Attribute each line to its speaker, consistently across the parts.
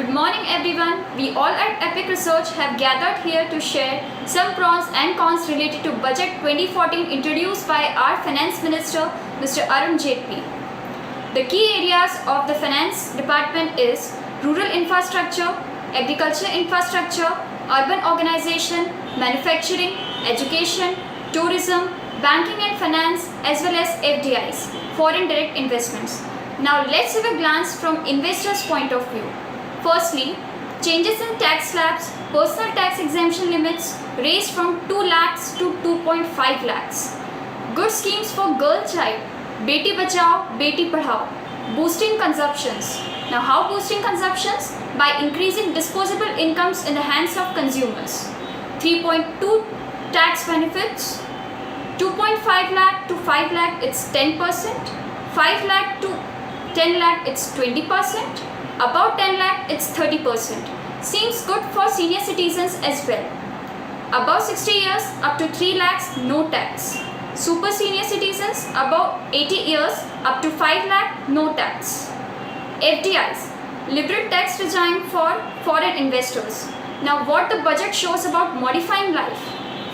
Speaker 1: Good morning everyone. We all at Epic Research have gathered here to share some pros and cons related to Budget 2014 introduced by our Finance Minister Mr. Arun Jaitley. The key areas of the Finance Department is rural infrastructure, agriculture infrastructure, urban organization, manufacturing, education, tourism, banking and finance, as well as FDIs, foreign direct investments. Now let's have a glance from investors' point of view. Firstly, changes in tax slabs, personal tax exemption limits raised from 2 lakhs to 2.5 lakhs. Good schemes for girl child, Beti Bachao, Beti Padhao, boosting consumptions. Now how boosting consumptions? By increasing disposable incomes in the hands of consumers. 3.2 tax benefits, 2.5 lakh to 5 lakh it's 10%, 5 lakh to 10 lakh it's 20%, about 10 lakh it's 30%. Seems good for senior citizens as well. Above 60 years up to 3 lakhs no tax. Super senior citizens above 80 years up to 5 lakh no tax. FDIs, liberal tax regime for foreign investors. Now what the budget shows about modifying life.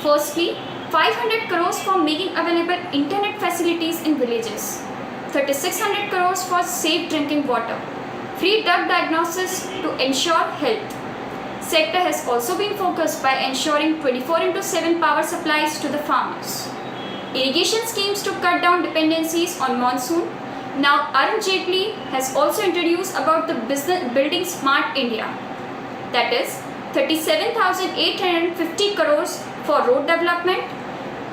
Speaker 1: Firstly, 500 crores for making available internet facilities in villages. 3600 crores for safe drinking water. Free drug diagnosis to ensure health. Sector has also been focused by ensuring 24/7 power supplies to the farmers. Irrigation schemes to cut down dependencies on monsoon. Now Arun Jaitley has also introduced about the business building smart India. That is 37,850 crores for road development,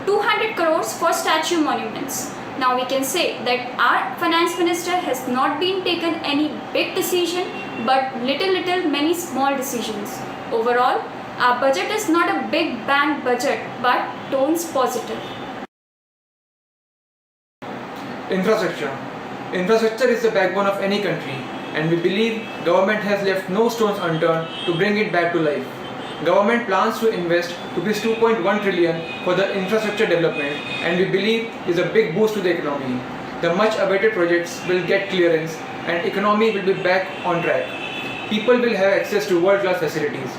Speaker 1: 200 crores for statue monuments. Now we can say that our finance minister has not been taken any big decision but little many small decisions. Overall, our budget is not a big bang budget but tones positive.
Speaker 2: Infrastructure. Infrastructure is the backbone of any country, and we believe government has left no stones unturned to bring it back to life. Government plans to invest rupees 2.1 trillion for the infrastructure development, and we believe is a big boost to the economy. The much awaited projects will get clearance and economy will be back on track. People will have access to world-class facilities.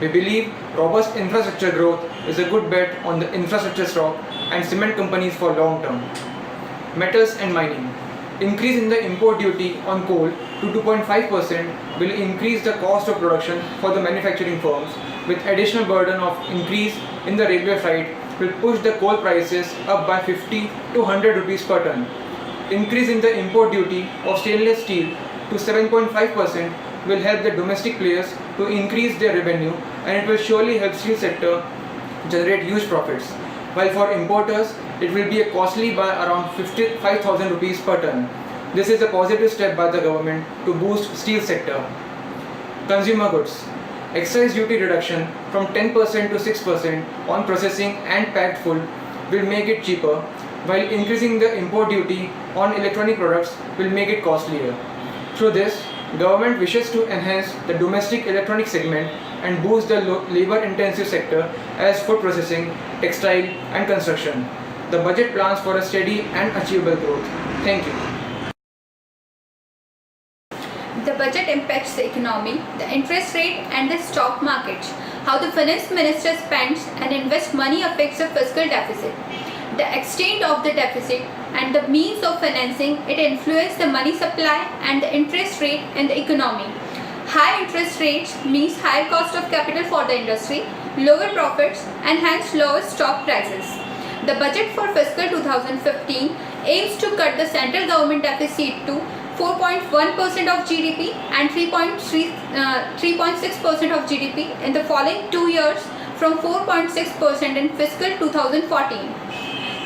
Speaker 2: We believe robust infrastructure growth is a good bet on the infrastructure stock and cement companies for long term. Metals and mining. Increase in the import duty on coal to 2.5% will increase the cost of production for the manufacturing firms, with additional burden of increase in the railway freight will push the coal prices up by 50 to 100 rupees per ton. Increase in the import duty of stainless steel to 7.5% will help the domestic players to increase their revenue, and it will surely help steel sector generate huge profits. While for importers, it will be a costly by around 55,000 rupees per ton. This is a positive step by the government to boost steel sector. Consumer goods. Excise duty reduction from 10% to 6% on processing and packed food will make it cheaper, while increasing the import duty on electronic products will make it costlier. Through this, government wishes to enhance the domestic electronic segment and boost the labor-intensive sector as food processing, textile and construction. The budget plans for a steady and achievable growth. Thank you.
Speaker 3: The budget impacts the economy, the interest rate and the stock market. How the finance minister spends and invests money affects the fiscal deficit. The extent of the deficit and the means of financing it influence the money supply and the interest rate in the economy. High interest rates means higher cost of capital for the industry, lower profits and hence lower stock prices. The budget for fiscal 2015 aims to cut the central government deficit to 4.1% of GDP and 3.6% of GDP in the following 2 years from 4.6% in fiscal 2014.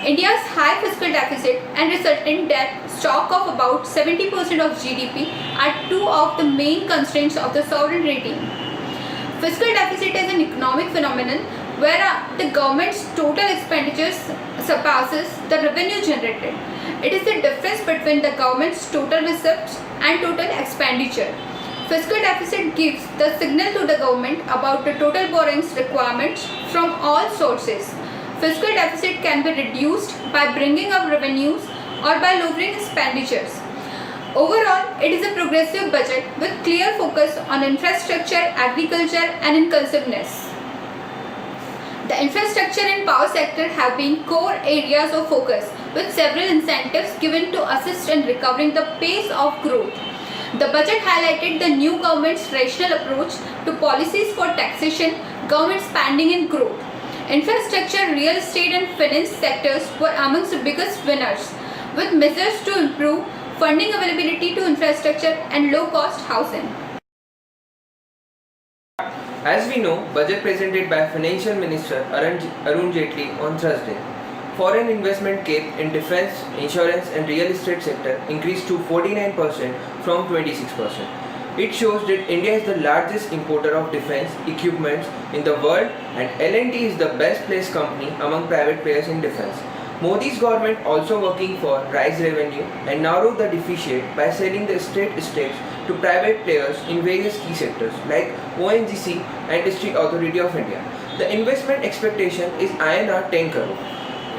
Speaker 3: India's high fiscal deficit and resultant debt stock of about 70% of GDP are two of the main constraints of the sovereign rating. Fiscal deficit is an economic phenomenon where the government's total expenditures surpasses the revenue generated. It is the difference between the government's total receipts and total expenditure. Fiscal deficit gives the signal to the government about the total borrowings requirements from all sources. Fiscal deficit can be reduced by bringing up revenues or by lowering expenditures. Overall, it is a progressive budget with clear focus on infrastructure, agriculture and inclusiveness. The infrastructure and power sector have been core areas of focus with several incentives given to assist in recovering the pace of growth. The budget highlighted the new government's rational approach to policies for taxation, government spending and growth. Infrastructure, real estate and finance sectors were amongst the biggest winners, with measures to improve funding availability to infrastructure and low-cost housing.
Speaker 2: As we know, budget presented by Financial Minister Arun Jaitley on Thursday. Foreign investment came in defense, insurance and real estate sector increased to 49% from 26%. It shows that India is the largest importer of defense equipments in the world and L&T is the best placed company among private players in defense. Modi's government also working for rise revenue and narrow the deficit by selling the state stakes to private players in various key sectors like ONGC and District Authority of India. The investment expectation is INR 10 crore.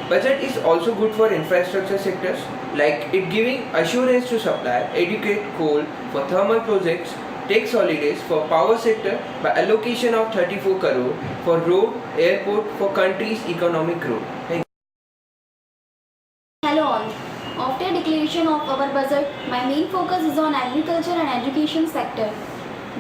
Speaker 2: Budget is also good for infrastructure sectors like it giving assurance to supply, educate coal for thermal projects, take holidays for power sector by allocation of 34 crore for road, airport for country's economic growth. Thank you.
Speaker 1: Hello all. After declaration of our budget, my main focus is on agriculture and education sector.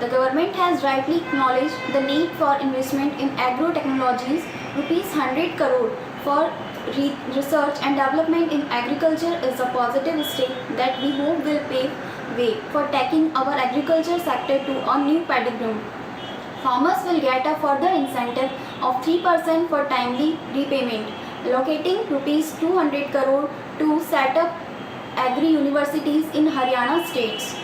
Speaker 1: The government has rightly acknowledged the need for investment in agro-technologies, rupees 100 crore for research and development in agriculture is a positive step that we hope will pave way for taking our agriculture sector to a new paradigm. Farmers will get a further incentive of 3% for timely repayment, allocating rupees 200 crore to set up agri-universities in Haryana states.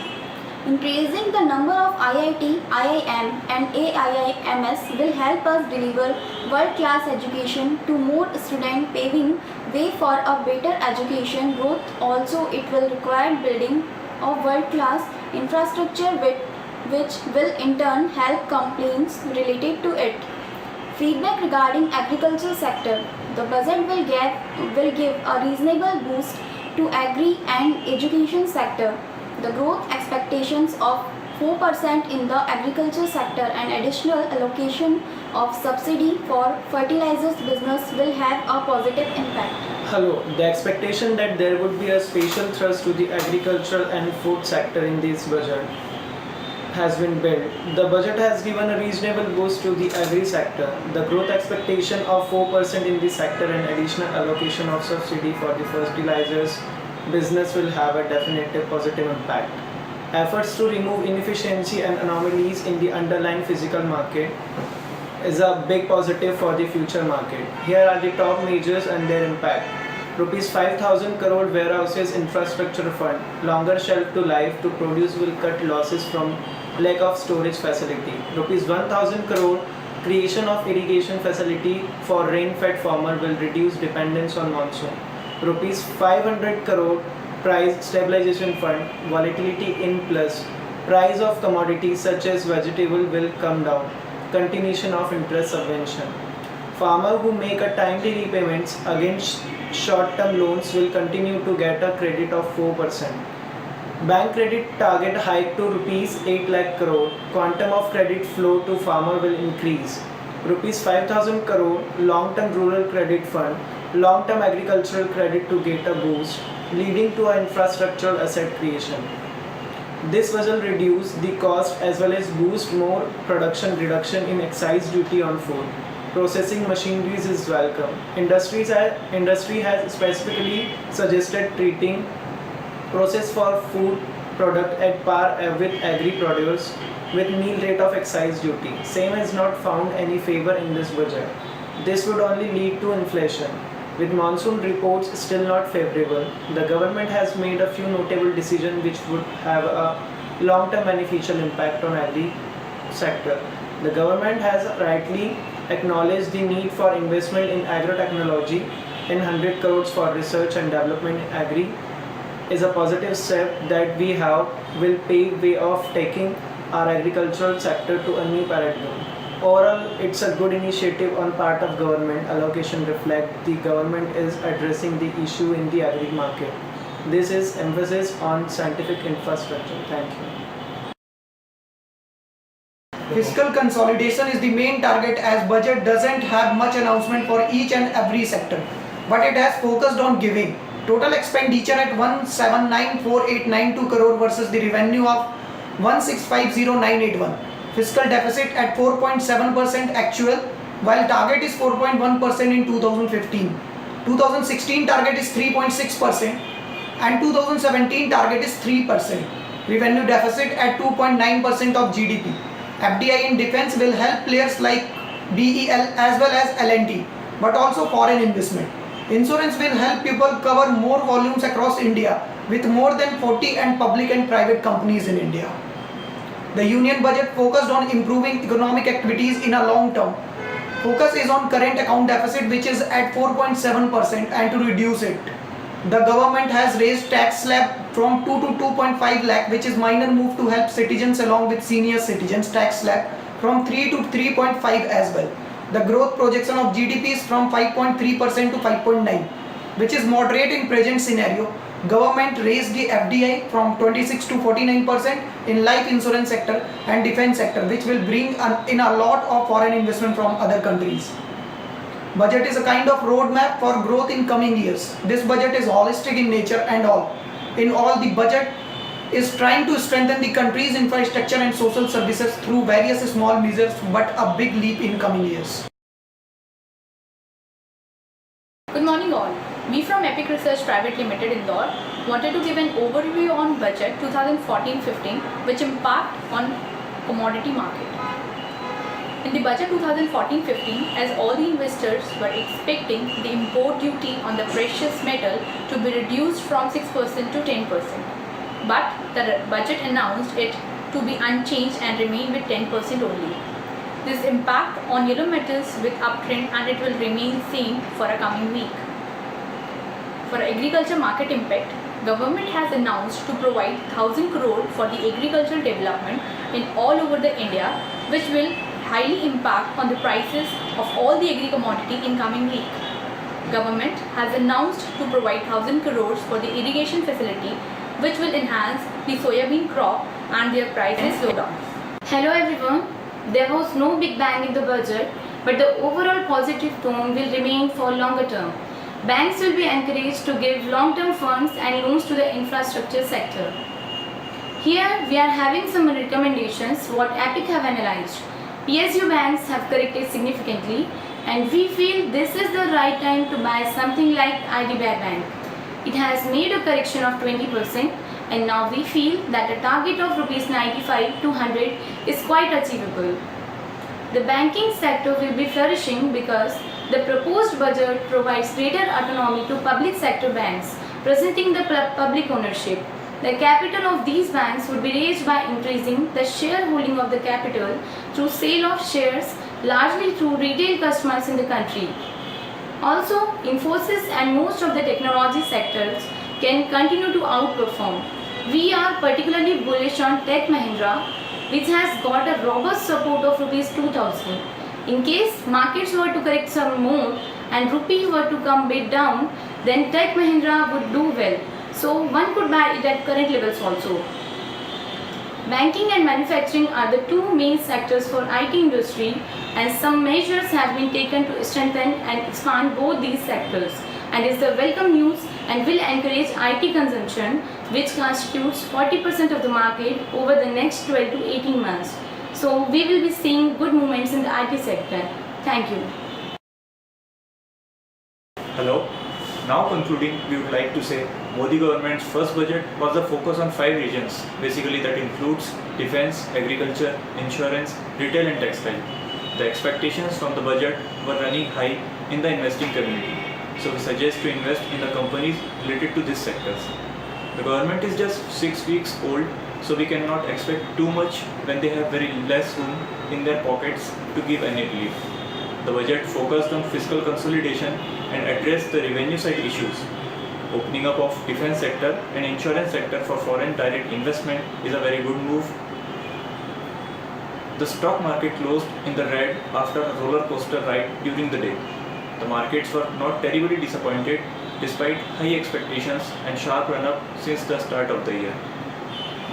Speaker 1: Increasing the number of IIT, IIM and AIIMS will help us deliver world-class education to more students, paving way for a better education growth. Also, it will require building of world-class infrastructure which will in turn help complaints related to it. Feedback regarding agricultural sector. The budget will give a reasonable boost to agri and education sector. The growth expectations of 4% in the agriculture sector and additional allocation of subsidy for fertilizers business will have a positive impact.
Speaker 4: Hello, the expectation that there would be a special thrust to the agricultural and food sector in this budget has been built. The budget has given a reasonable boost to the agri sector. The growth expectation of 4% in the sector and additional allocation of subsidy for the fertilizers business will have a definitive positive impact. Efforts to remove inefficiency and anomalies in the underlying physical market is a big positive for the future market. Here are the top measures and their impact. Rupees 5,000 crore warehouses infrastructure fund, longer shelf to life to produce will cut losses from lack of storage facility. Rupees 1,000 crore creation of irrigation facility for rain-fed farmer will reduce dependence on monsoon. Rupees 500 crore price stabilization fund, volatility in plus, price of commodities such as vegetable will come down, continuation of interest subvention. Farmer who make a timely repayments against short-term loans will continue to get a credit of 4%. Bank credit target hike to rupees 8 lakh crore, quantum of credit flow to farmer will increase. Rupees 5,000 crore long-term rural credit fund, long-term agricultural credit to get a boost, leading to an infrastructural asset creation. This will reduce the cost as well as boost more production reduction in excise duty on food. Processing machineries is welcome. Industry has specifically suggested treating process for food product at par with agri produce with nil rate of excise duty. Same has not found any favor in this budget. This would only lead to inflation. With monsoon reports still not favorable, the government has made a few notable decisions which would have a long-term beneficial impact on agri sector. The government has rightly acknowledged the need for investment in agro-technology in 100 crores for research and development in agri is a positive step that we have will pave way of taking our agricultural sector to a new paradigm. Overall, it's a good initiative on part of government. Allocation reflect the government is addressing the issue in the agri market. This is emphasis on scientific infrastructure. Thank you.
Speaker 5: Fiscal consolidation is the main target as budget doesn't have much announcement for each and every sector, but it has focused on giving. Total expenditure at 1794892 crore versus the revenue of 1650981. Fiscal deficit at 4.7% actual, while target is 4.1% in 2015. 2016 target is 3.6% and 2017 target is 3%. Revenue deficit at 2.9% of GDP. FDI in defense will help players like BEL as well as L&T, but also foreign investment. Insurance will help people cover more volumes across India with more than 40 and public and private companies in India. The union budget focused on improving economic activities in a long term. Focus is on current account deficit which is at 4.7% and to reduce it. The government has raised tax slab from 2 to 2.5 lakh, which is minor move to help citizens along with senior citizens. Tax slab from 3 to 3.5 as well. The growth projection of GDP is from 5.3% to 5.9, which is moderate in present scenario. Government raised the FDI from 26 to 49% in life insurance sector and defense sector, which will bring in a lot of foreign investment from other countries. Budget is a kind of roadmap for growth in coming years. This budget is holistic in nature and all. In all, the budget is trying to strengthen the country's infrastructure and social services through various small measures, but a big leap in coming years.
Speaker 3: Good morning all. We from Epic Research Private Limited Indore wanted to give an overview on budget 2014-15 which impact on commodity market. In the budget 2014-15, as all the investors were expecting the import duty on the precious metal to be reduced from 6% to 10%. But the budget announced it to be unchanged and remain with 10% only. This impact on yellow metals with uptrend and it will remain same for a coming week. For agriculture market impact, government has announced to provide 1000 crore for the agricultural development in all over the India, which will highly impact on the prices of all the agri commodity in coming week. Government has announced to provide 1000 crores for the irrigation facility, which will enhance the soybean crop and their prices slow down.
Speaker 1: Hello everyone. There was no big bang in the budget, but the overall positive tone will remain for longer term. Banks will be encouraged to give long-term funds and loans to the infrastructure sector. Here we are having some recommendations what Epic have analyzed. PSU banks have corrected significantly and we feel this is the right time to buy something like IDBI Bank. It has made a correction of 20% and now we feel that a target of Rs 95 to 100 is quite achievable. The banking sector will be flourishing because the proposed budget provides greater autonomy to public sector banks, presenting the public ownership. The capital of these banks would be raised by increasing the shareholding of the capital through sale of shares, largely through retail customers in the country. Also, Infosys and most of the technology sectors can continue to outperform. We are particularly bullish on Tech Mahindra, which has got a robust support of Rs 2000. In case markets were to correct some more and rupee were to come bit down, then Tech Mahindra would do well. So one could buy it at current levels also. Banking and manufacturing are the two main sectors for IT industry and some measures have been taken to strengthen and expand both these sectors and is the welcome news and will encourage IT consumption, which constitutes 40% of the market over the next 12 to 18 months. So we will be seeing good movements in the IT sector. Thank you.
Speaker 6: Hello. Now concluding, we would like to say Modi government's first budget was a focus on 5 regions, basically that includes defense, agriculture, insurance, retail and textile. The expectations from the budget were running high in the investing community, so we suggest to invest in the companies related to these sectors. The government is just 6 weeks old, so we cannot expect too much when they have very less room in their pockets to give any relief. The budget focused on fiscal consolidation and addressed the revenue side issues. Opening up of defense sector and insurance sector for foreign direct investment is a very good move. The stock market closed in the red after a roller coaster ride during the day. The markets were not terribly disappointed despite high expectations and sharp run-up since the start of the year.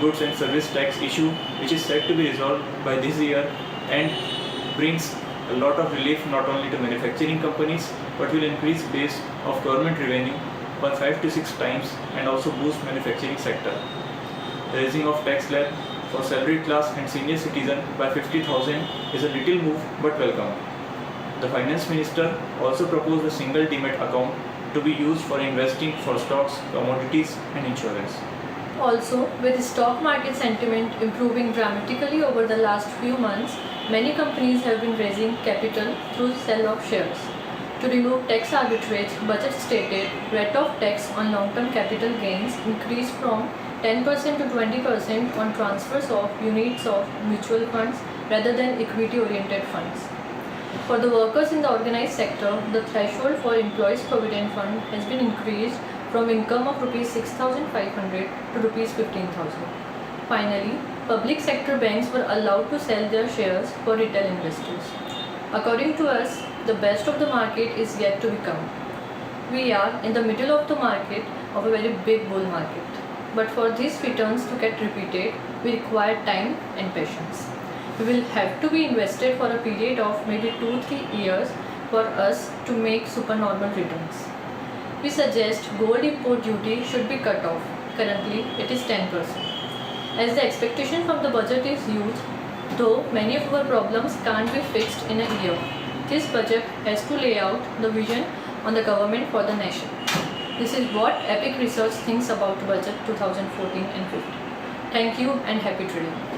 Speaker 6: Goods and service tax issue, which is said to be resolved by this year and brings a lot of relief not only to manufacturing companies but will increase base of government revenue by 5 to 6 times and also boost manufacturing sector. Raising of tax slab for salaried class and senior citizen by 50,000 is a little move but welcome. The finance minister also proposed a single demat account to be used for investing for stocks, commodities and insurance.
Speaker 7: Also, with stock market sentiment improving dramatically over the last few months, many companies have been raising capital through sell of shares. To remove tax arbitrage, budget stated rate of tax on long-term capital gains increased from 10% to 20% on transfers of units of mutual funds rather than equity-oriented funds. For the workers in the organized sector, the threshold for employees' provident fund has been increased from income of Rs 6,500 to Rs 15,000. Finally, public sector banks were allowed to sell their shares for retail investors. According to us, the best of the market is yet to become. We are in the middle of the market of a very big bull market. But for these returns to get repeated, we require time and patience. We will have to be invested for a period of maybe 2-3 years for us to make supernormal returns. We suggest gold import duty should be cut off. Currently, it is 10%. As the expectation from the budget is huge, though many of our problems can't be fixed in a year, this budget has to lay out the vision on the government for the nation. This is what Epic Research thinks about budget 2014 and 15. Thank you and happy trading.